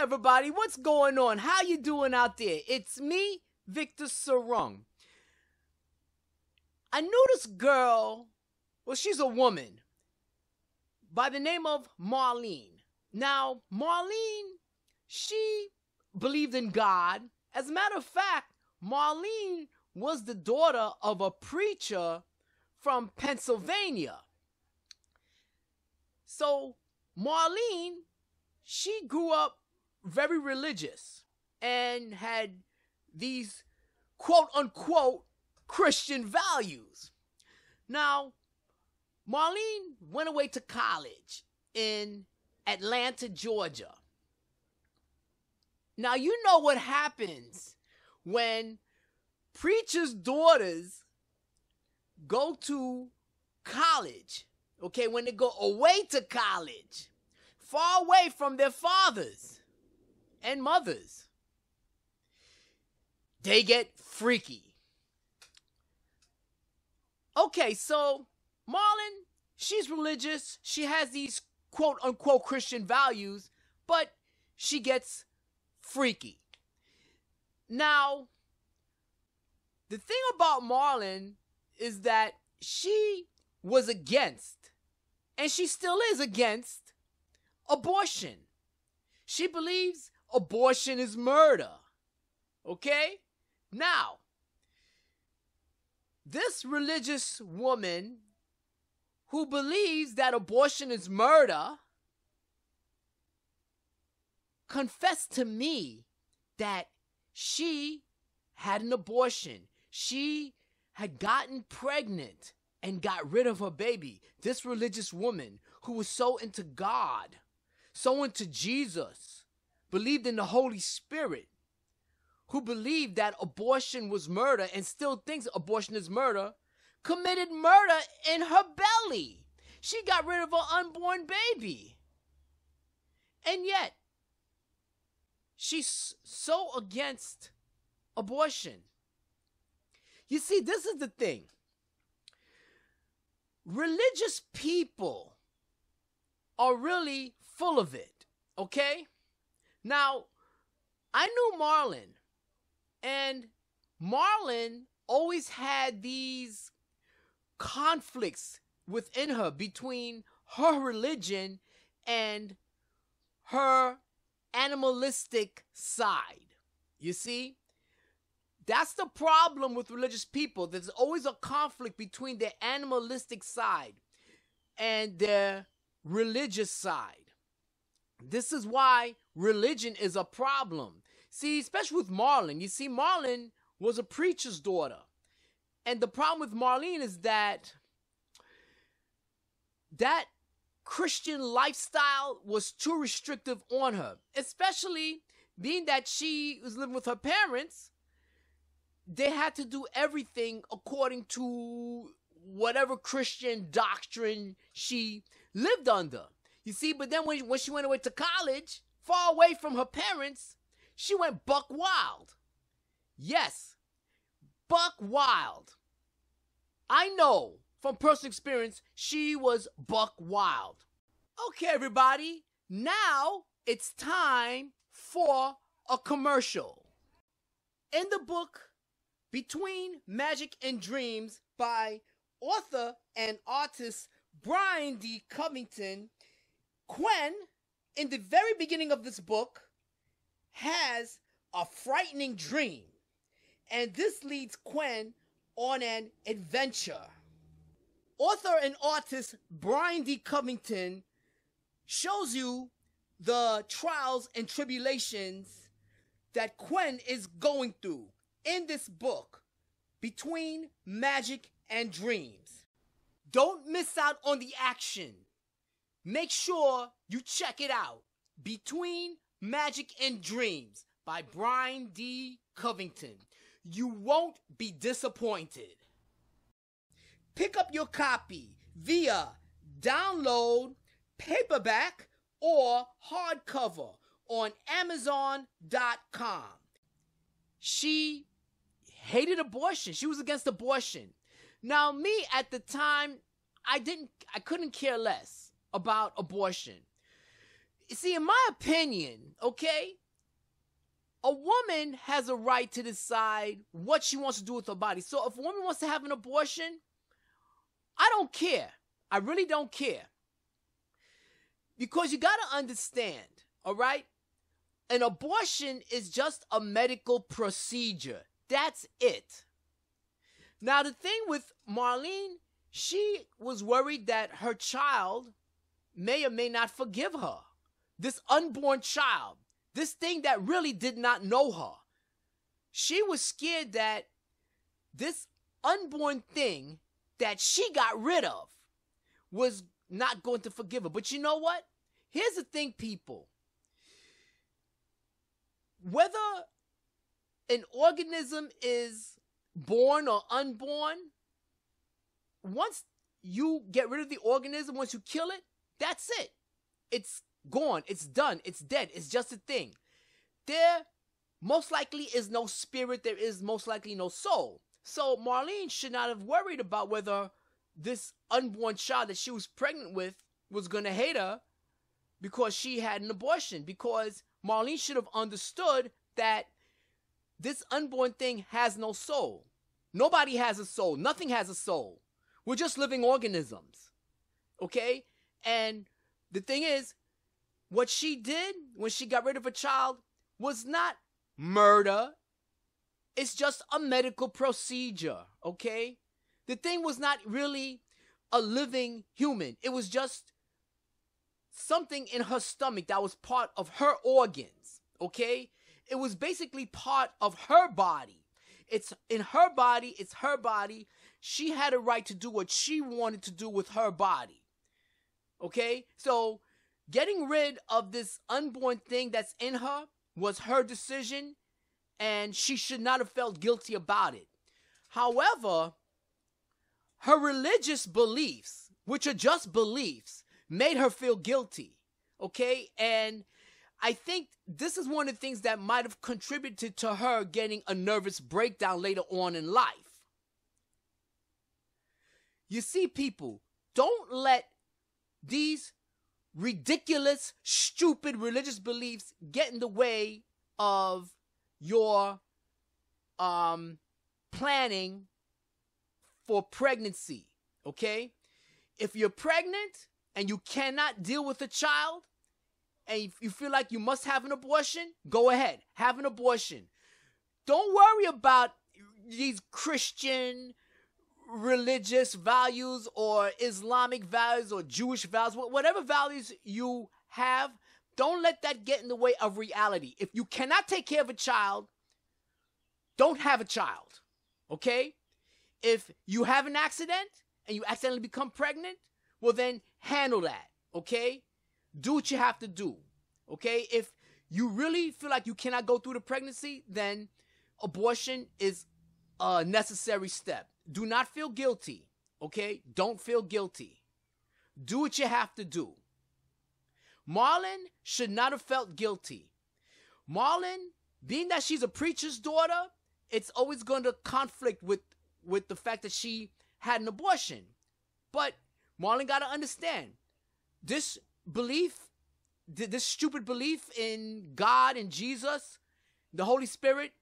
everybody, what's going on? How you doing out there? It's me, Victor Serrao. I knew this girl, well, she's a woman, by the name of Marlene. Now, Marlene, she believed in God. As a matter of fact, Marlene was the daughter of a preacher from Pennsylvania. So, Marlene, she grew up very religious and had these quote-unquote Christian values. Now, Marlene went away to college in Atlanta, Georgia. Now, you know what happens when preachers' daughters go to college, okay, when they go away to college, far away from their fathers and mothers. They get freaky. Okay, so Marlene, she's religious. She has these quote-unquote Christian values, but she gets freaky. Now, the thing about Marlene is that she was against, and she still is against, abortion. She believes abortion is murder. Okay? Now, this religious woman who believes that abortion is murder confessed to me that she had an abortion. She had gotten pregnant and got rid of her baby. This religious woman who was so into God, so into Jesus, believed in the Holy Spirit, who believed that abortion was murder and still thinks abortion is murder, committed murder in her belly. She got rid of her unborn baby. And yet, she's so against abortion. You see, this is the thing. Religious people are really full of it, okay? Now, I knew Marlene, and Marlene always had these conflicts within her between her religion and her animalistic side. You see? That's the problem with religious people. There's always a conflict between their animalistic side and their religious side. This is why religion is a problem. See, especially with Marlene. You see, Marlene was a preacher's daughter. And the problem with Marlene is that Christian lifestyle was too restrictive on her, especially being that she was living with her parents. They had to do everything according to whatever Christian doctrine she lived under. You see, but then when she went away to college, far away from her parents, she went buck wild. Yes, buck wild. I know from personal experience, she was buck wild. Okay, everybody, now it's time for a commercial. In the book Between Magic and Dreams by author and artist Brian D. Covington, Gwen, in the very beginning of this book, has a frightening dream, and this leads Gwen on an adventure. Author and artist Brian D. Covington shows you the trials and tribulations that Gwen is going through in this book, Between Magic and Dreams. Don't miss out on the action. Make sure you check it out. Between Magic and Dreams by Brian D. Covington. You won't be disappointed. Pick up your copy via download, paperback, or hardcover on Amazon.com. She hated abortion. She was against abortion. Now, me at the time, I couldn't care less about abortion. You see, in my opinion, okay? A woman has a right to decide what she wants to do with her body. So if a woman wants to have an abortion, I don't care. I really don't care. Because you got to understand, all right? An abortion is just a medical procedure. That's it. Now, the thing with Marlene, she was worried that her child may or may not forgive her. This unborn child, this thing that really did not know her. She was scared that this unborn thing that she got rid of was not going to forgive her. But you know what? Here's the thing, people. Whether an organism is born or unborn, once you get rid of the organism, once you kill it, that's it. It's gone. It's done. It's dead. It's just a thing. There most likely is no spirit. There is most likely no soul. So Marlene should not have worried about whether this unborn child that she was pregnant with was going to hate her because she had an abortion. Because Marlene should have understood that this unborn thing has no soul. Nobody has a soul. Nothing has a soul. We're just living organisms. Okay? And the thing is, what she did when she got rid of a child was not murder. It's just a medical procedure. Okay? The thing was not really a living human. It was just something in her stomach that was part of her organs. Okay? It was basically part of her body. It's in her body. It's her body. She had a right to do what she wanted to do with her body. Okay? So getting rid of this unborn thing that's in her was her decision, and she should not have felt guilty about it. However, her religious beliefs, which are just beliefs, made her feel guilty. Okay? And I think this is one of the things that might have contributed to her getting a nervous breakdown later on in life. You see, people, don't let these ridiculous, stupid religious beliefs get in the way of your planning for pregnancy, okay? If you're pregnant and you cannot deal with a child, and if you feel like you must have an abortion, go ahead, have an abortion. Don't worry about these Christian religious values or Islamic values or Jewish values, whatever values you have. Don't let that get in the way of reality. If you cannot take care of a child, don't have a child, okay? If you have an accident and you accidentally become pregnant, well then handle that, okay? Do what you have to do, okay? If you really feel like you cannot go through the pregnancy, then abortion is a necessary step. Do not feel guilty, okay? Don't feel guilty. Do what you have to do. Marlene should not have felt guilty. Marlene, being that she's a preacher's daughter, it's always going to conflict with the fact that she had an abortion. But Marlene got to understand, this belief, this stupid belief in God and Jesus, the Holy Spirit,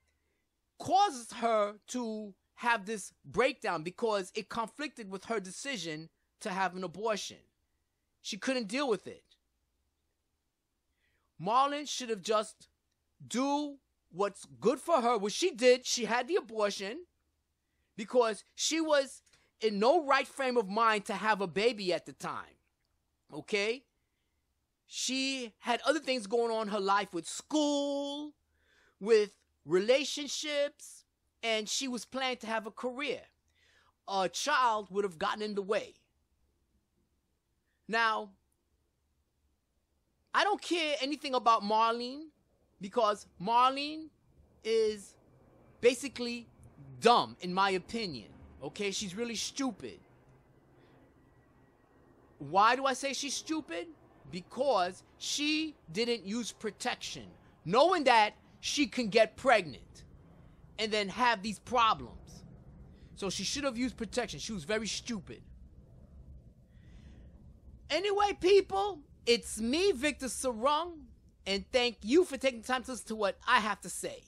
causes her to have this breakdown because it conflicted with her decision to have an abortion. She couldn't deal with it. Marlene should have just do what's good for her, which she did. She had the abortion because she was in no right frame of mind to have a baby at the time. Okay? She had other things going on in her life with school, with relationships, and she was planning to have a career. A child would have gotten in the way. Now, I don't care anything about Marlene because Marlene is basically dumb, in my opinion. Okay, she's really stupid. Why do I say she's stupid? Because she didn't use protection, knowing that she can get pregnant and then have these problems. So she should have used protection. She was very stupid. Anyway, people, it's me, Victor Serrao, And thank you for taking the time to listen to what I have to say.